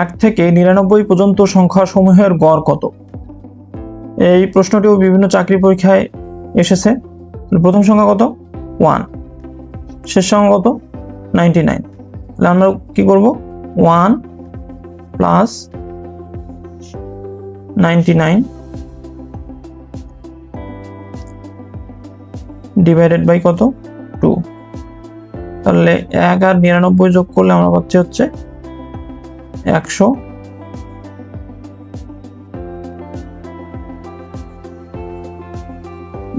1 থেকে 99 পর্যন্ত সংখ্যা সমূহের গড় কত? এই প্রশ্নটিও বিভিন্ন চাকরি পরীক্ষায় এসেছে। প্রথম সংখ্যা কত? 1। শেষ সংখ্যা কত? 99। তাহলে আমরা কি করব? 1 প্লাস 99 ডিভাইডেড বাই কত? 2। তাহলে 1 আর 99 যোগ করলে আমরা পাচ্ছি হচ্ছে 100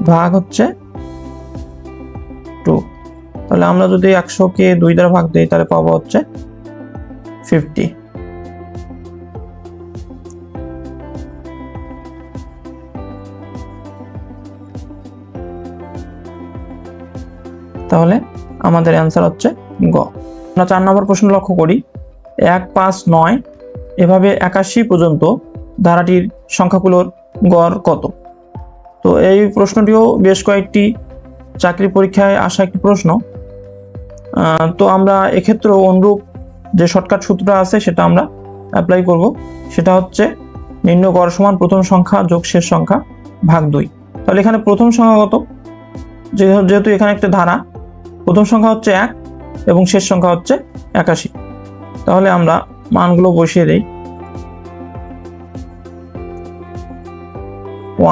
ভাগ হচ্ছে 2। তাহলে আমরা যদি 100 কে 2 দ্বারা ভাগ দেই তাহলে পাবো হচ্ছে 50। তাহলে আমাদের অ্যান্সার হচ্ছে গ। আমরা 4 নম্বর প্রশ্ন লক্ষ্য করি। 1, 5, 9 এভাবে 81 পর্যন্ত ধারাটির সংখ্যাগুলোর গড় কত? তো এই প্রশ্নটিও বেশ কয়েকটি চাকরি পরীক্ষায় আসা একটি প্রশ্ন। তো আমরা এক্ষেত্রে অনুরূপ যে শর্টকাট সূত্রটা আছে সেটা আমরা অ্যাপ্লাই করব। সেটা হচ্ছে নির্ণয় গড় সমান প্রথম সংখ্যা যোগ শেষ সংখ্যা ভাগ 2। তাহলে এখানে প্রথম সংখ্যা কত? যেহেতু এখানে একটা ধারা, প্রথম সংখ্যা হচ্ছে 1 এবং শেষ সংখ্যা হচ্ছে 81। তাহলে আমরা মানগুলো বসিয়ে দেই।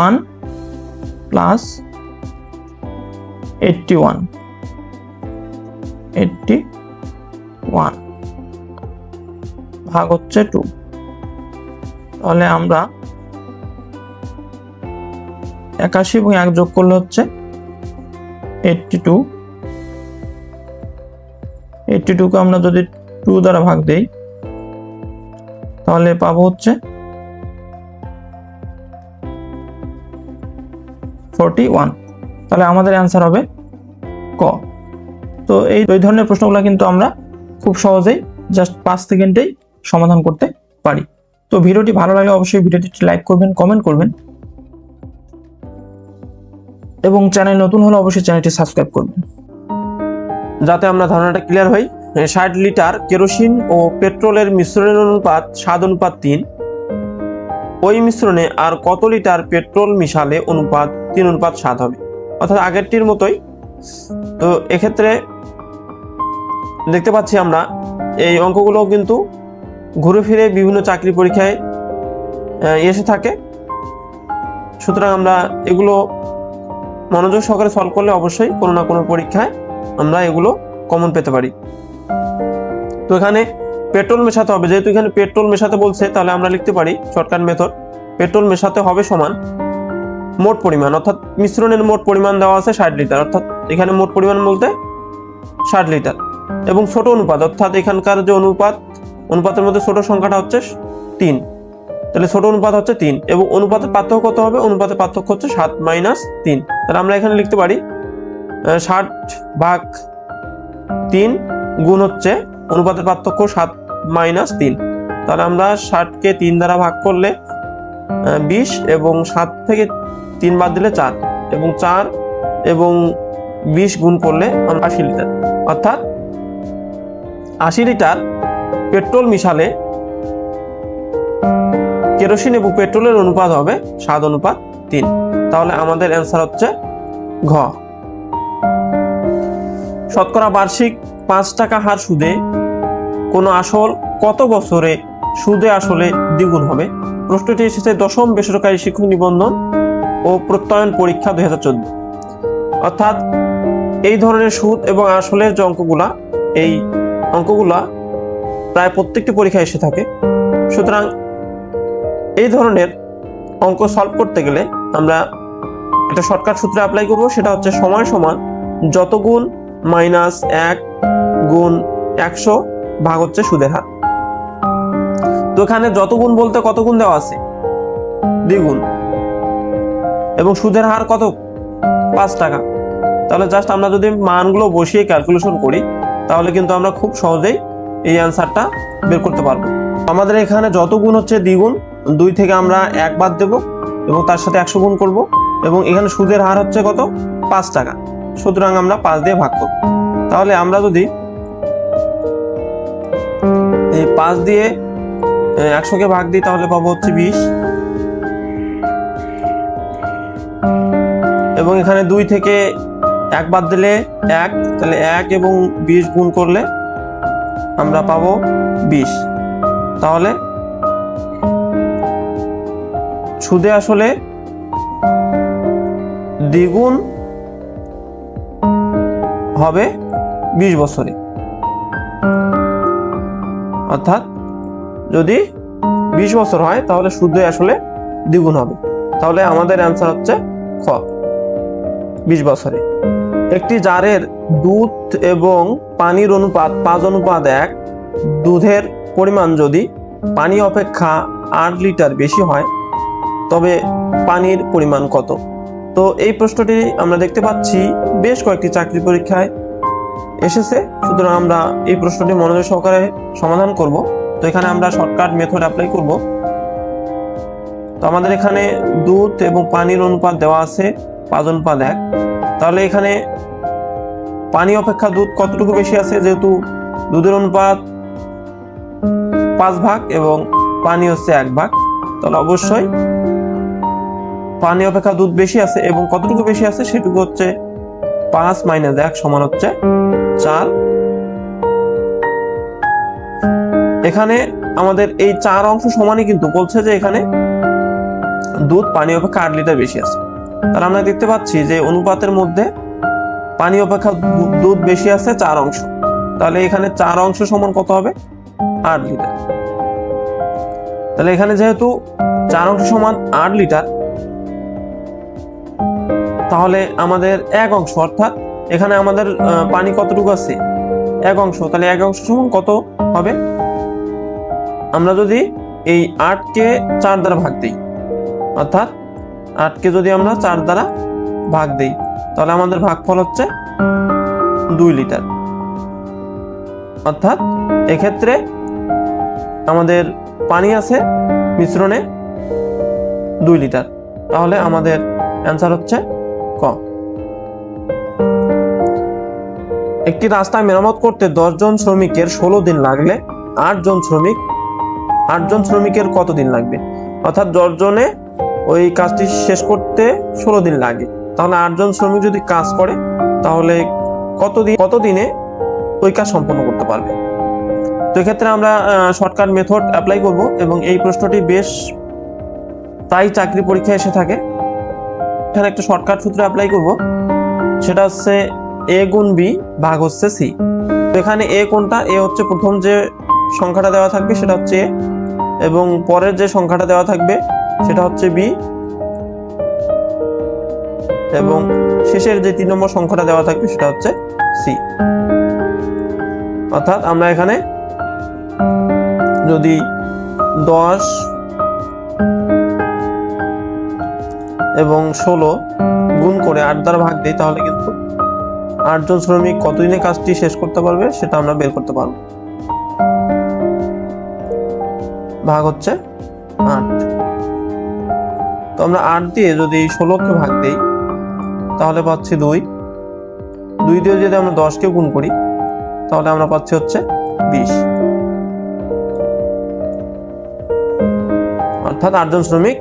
1 প্লাস 81 ভাগ হচ্ছে 2। তাহলে আমরা 81 এবং 1 যোগ করলে হচ্ছে 82। 82 কে আমরা যদি 2 দ্বারা ভাগ দেই তাহলে পাবো হচ্ছে 41। তাহলে আমাদের অ্যান্সার হবে ক। তো এই ধরনের প্রশ্নগুলো কিন্তু আমরা খুব সহজেই জাস্ট 5 সেকেন্ডেই সমাধান করতে পারি। তো ভিডিওটি ভালো লাগলে অবশ্যই ভিডিওটি লাইক করবেন, কমেন্ট করবেন এবং চ্যানেল নতুন হলে অবশ্যই চ্যানেলটি সাবস্ক্রাইব করবেন। যাতে আমরা ধারণাটা ক্লিয়ার হই, 60 লিটার কেরোসিন ও পেট্রোলের মিশ্রণের অনুপাত 7:3। ওই মিশ্রণে আর কত লিটার পেট্রোল মিশালে অনুপাত 3:7 হবে? অর্থাৎ আগেরটির মতোই। তো এক্ষেত্রে দেখতে পাচ্ছি আমরা এই অঙ্কগুলো কিন্তু ঘুরে ফিরে বিভিন্ন চাকরি পরীক্ষায় এসে থাকে। সুতরাং আমরা এগুলো মনোযোগ সহকারে সলভ করলে অবশ্যই কোনো না কোনো পরীক্ষায় আমরা এগুলো কমন পেতে পারি। তো এখানে পেট্রোল মেশাতে হবে, যেহেতু এখানে পেট্রোল মেশাতে বলছে তাহলে আমরা লিখতে পারি শর্টকাট মেথড, পেট্রোল মেশাতে হবে সমান মোট পরিমাণ, অর্থাৎ মিশ্রণের মোট পরিমাণ দেওয়া আছে 60 লিটার, অর্থাৎ এখানে মোট পরিমাণ বলতে 60 লিটার এবং ছোট অনুপাত, অর্থাৎ এখানকার যে অনুপাতের মধ্যে ছোট সংখ্যাটা হচ্ছে 3। তাহলে ছোট অনুপাত হচ্ছে 3 এবং অনুপাতের পার্থক্য কত হবে? অনুপাতের পার্থক্য হচ্ছে 7 - 3। তাহলে আমরা এখানে লিখতে পারি 60/3 গুণ হচ্ছে অনুপাতের পার্থক্য 7 - 3। তাহলে আমরা 60 কে 3 দ্বারা ভাগ করলে 20 এবং 7 থেকে 3 বাদ দিলে 4 এবং 4 এবং 20 গুণ করলে আমরা 80 লিটার, অর্থাৎ 80 লিটার পেট্রোল মিশালে কেরোসিন এবং পেট্রোলের অনুপাত হবে 7:3। তাহলে আমাদের অ্যান্সার হচ্ছে ঘ। শতকরা বার্ষিক 5 টাকা হার সুদে কোনো আসল কত বছরে সুদে আসলে দ্বিগুণ হবে? প্রশ্নটি এসেছে 10ম বেসরকারি শিক্ষক নিবন্ধন ও প্রত্যয়ন পরীক্ষা 2014। অর্থাৎ এই ধরনের সুদ এবং আসলের যে অঙ্কগুলা, এই অঙ্কগুলা প্রায় প্রত্যেকটি পরীক্ষায় এসে থাকে। সুতরাং এই ধরনের অঙ্ক সলভ করতে গেলে আমরা একটা শর্টকাট সূত্র অ্যাপ্লাই করব। সেটা হচ্ছে সময় সমান যত গুণ -1 গুণ 100 ভাগ হচ্ছে সুদের হার। তো এখানে যত গুণ বলতে কত গুণ দেওয়া আছে? দ্বিগুণ। এবং সুদের হার কত? 5 টাকা। তাহলে জাস্ট আমরা যদি মানগুলো বসিয়ে ক্যালকুলেশন করি তাহলে কিন্তু আমরা খুব সহজেই এই অ্যান্সারটা বের করতে পারবো। আমাদের এখানে যত গুণ হচ্ছে দ্বিগুণ, 2 থেকে আমরা 1 বাদ দেব এবং তার সাথে 100 গুণ করব এবং এখানে সুদের হার হচ্ছে কত? 5 টাকা। সুতরাং আমরা 5 দিয়ে ভাগ করব। তাহলে আমরা যদি এই 5 দিয়ে 100কে ভাগ দিই তাহলে পাবো হচ্ছে 20, এবং এখানে 2 থেকে 1 বাদ দিলে 1, তাহলে 1 এবং 20 গুণ করলে আমরা পাবো 20। তাহলে সুদে আসলে দ্বিগুণ হবে 20 বছরে, অর্থাৎ যদি 20 বছর হয় তাহলে সুদে আসলে দ্বিগুণ হবে। তাহলে আমাদের অ্যান্সার হচ্ছে খ, 20 বছরে। একটি জারের দুধ এবং পানির অনুপাত 5:1, দুধের পরিমাণ যদি পানি অপেক্ষা 8 লিটার বেশি হয় তবে পানির পরিমাণ কত? তো এই প্রশ্নটি আমরা দেখতে পাচ্ছি বেশ কয়েকটি চাকরি পরীক্ষায় এসেছে, সুতরাং আমরা এই প্রশ্নটি মনোযোগ সহকারে সমাধান করব। তো এখানে আমরা শর্টকাট মেথড অ্যাপ্লাই করব। তো আমাদের এখানে দুধ এবং পানির অনুপাত দেওয়া আছে 5:1, তাহলে এখানে পানি অপেক্ষা দুধ কতটুকু বেশি আছে? যেহেতু দুধের অনুপাত 5 ভাগ এবং পানি হচ্ছে 1 ভাগ, তাহলে অবশ্যই পানি অপেক্ষা দুধ বেশি আছে, এবং কতটুকু বেশি আছে সেটুকু হচ্ছে 5 - 1 সমান হচ্ছে 4। এখানে আমাদের এই 4 অংশ সমানই কিন্তু বলছে যে এখানে দুধ পানি অপেক্ষা 8 লিটার বেশি আছে। তাহলে আমরা দেখতে পাচ্ছি যে অনুপাতের মধ্যে পানি অপেক্ষা দুধ বেশি আছে 4 অংশ, তাহলে এখানে 4 অংশ সমান কত হবে? 8 লিটার। তাহলে এখানে যেহেতু 4 অংশ সমান 8 লিটার, তাহলে আমাদের 1 অংশ, অর্থাৎ এখানে আমাদের পানি কতটুকু আছে? 1 অংশ, তাহলে 1 অংশ সমান কত হবে? আমরা যদি এই 8কে 4 দ্বারা ভাগ দিই, অর্থাৎ 8কে যদি আমরা 4 দ্বারা ভাগ দিই তাহলে আমাদের ভাগফল হচ্ছে 2 লিটার। অর্থাৎ এক্ষেত্রে আমাদের পানি আছে মিশ্রণে 2 লিটার। তাহলে আমাদের অ্যান্সার হচ্ছে ক। একটি রাস্তা মেরামত করতে 10 জন শ্রমিকের 16 দিন লাগলে 8 জন শ্রমিকের কত দিন লাগবে? অর্থাৎ 10 জনে ওই কাজটি শেষ করতে 16 দিন লাগে, তাহলে 8 জন শ্রমিক যদি কাজ করে তাহলে কত দিনে ওই কাজ সম্পন্ন করতে পারবে? তো এক্ষেত্রে আমরা শর্টকাট মেথড অ্যাপ্লাই করব, এবং এই প্রশ্নটি বেশ প্রায় চাকরি পরীক্ষায় এসে থাকে। এখানে একটা শর্টকাট সূত্র অ্যাপ্লাই করব, সেটা হচ্ছে a গুণ b ভাগ হচ্ছে c। তো এখানে a কোনটা? a হচ্ছে প্রথম যে সংখ্যাটা দেওয়া থাকবে সেটা হচ্ছে a, এবং পরের যে সংখ্যাটা দেওয়া থাকবে সেটা হচ্ছে b, এবং শেষের যে 3 নম্বর সংখ্যাটা দেওয়া থাকবে সেটা হচ্ছে c। অর্থাৎ আমরা এখানে যদি 10 এবং 16 গুণ করে 8 দ্বারা ভাগ দিই তাহলে কিন্তু 8 জন শ্রমিক কতদিনে কাজটি শেষ করতে পারবে সেটা আমরা বের করতে পারবো। ভাগ হচ্ছে 8। তো আমরা 8 দিয়ে যদি 16কে ভাগ দিই তাহলে পাচ্ছি 2 দিয়ে যদি আমরা 10কে গুণ করি তাহলে আমরা পাচ্ছি হচ্ছে 20। অর্থাৎ 8 জন শ্রমিক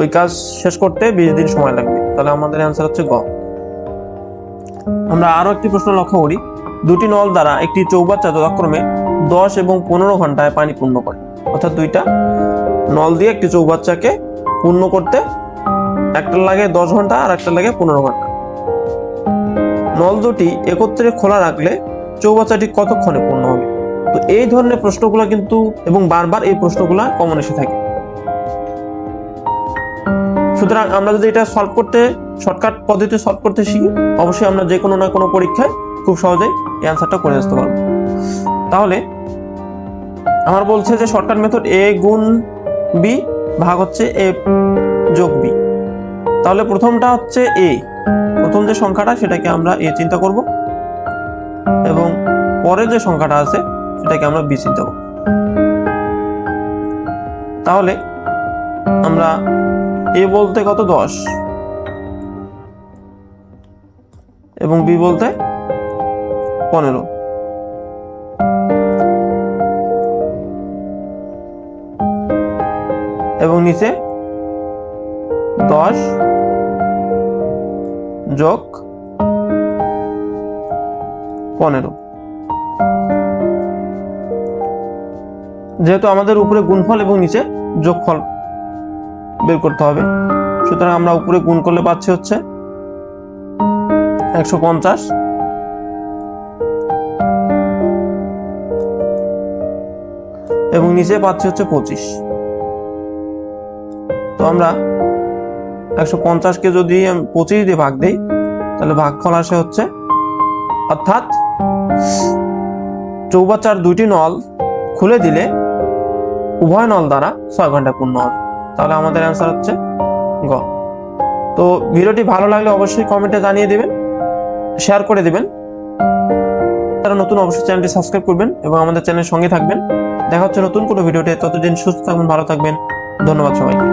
ওই কাজ শেষ করতে 20 দিন সময় লাগবে। তাহলে আমাদের অ্যান্সার হচ্ছে গ। আমরা আরো একটি প্রশ্ন লক্ষ্য করি, দুটি নল দ্বারা একটি চৌবাচ্চা যথাক্রমে 10 এবং 15 ঘন্টায় পানি পূর্ণ করে। অর্থাৎ দুইটা নল দিয়ে একটি চৌবাচ্চাকে পূর্ণ করতে একটা লাগে 10 ঘন্টা আর একটা লাগে 15 ঘন্টা। নল দুটি একত্রে খোলা রাখলে চৌবাচ্চাটি কতক্ষণে পূর্ণ হবে? তো এই ধরনের প্রশ্নগুলো কিন্তু, এবং বারবার এই প্রশ্নগুলো কমন এসে থাকে। সুতরাং আমরা যদি এটা সলভ করতে, শর্টকাট পদ্ধতিতে সলভ করতে শিখি, অবশ্যই আমরা যে কোনো না কোনো পরীক্ষায় খুব সহজেই এই অ্যান্সারটা করে আসতে পারবো। তাহলে আমার বলছে যে শর্টকাট মেথড a গুণ b ভাগ হচ্ছে a যোগ b। তাহলে প্রথমটা হচ্ছে a, প্রথম যে সংখ্যাটা সেটাকে আমরা a চিন্তা করব, এবং পরের যে সংখ্যাটা আছে সেটাকে আমরা b চিন্তা করব। তাহলে আমরা a বলতে কত 10 এবং b বলতে 15। এবং নিচে 10 যোগ 15। যেহেতু আমাদের উপরে গুণফল এবং নিচে যোগফল বের করতে হবে, সুতরাং আমরা উপরে গুণ করলে পাচ্ছি হচ্ছে 150 এবং নিচে পাচ্ছি হচ্ছে 25। তো আমরা 150-কে যদি 25 দিয়ে ভাগ দেই তাহলে ভাগফল আসে হচ্ছে, অর্থাৎ চৌবাচ্চার দুইটি নল খুলে দিলে উভয় নল দ্বারা 6 ঘন্টা পূর্ণ হবে। তাহলে আমাদের অ্যান্সার হচ্ছে গ। তো ভিডিওটি ভালো লাগলে অবশ্যই কমেন্টে জানিয়ে দিবেন, শেয়ার করে দিবেন। তারা নতুন অবশ্যই চ্যানেলটি সাবস্ক্রাইব করবেন এবং আমাদের চ্যানেলের সঙ্গে থাকবেন। দেখা হচ্ছে নতুন কোনো ভিডিওতে। ততদিন সুস্থ থাকবেন, ভালো থাকবেন। ধন্যবাদ সবাইকে।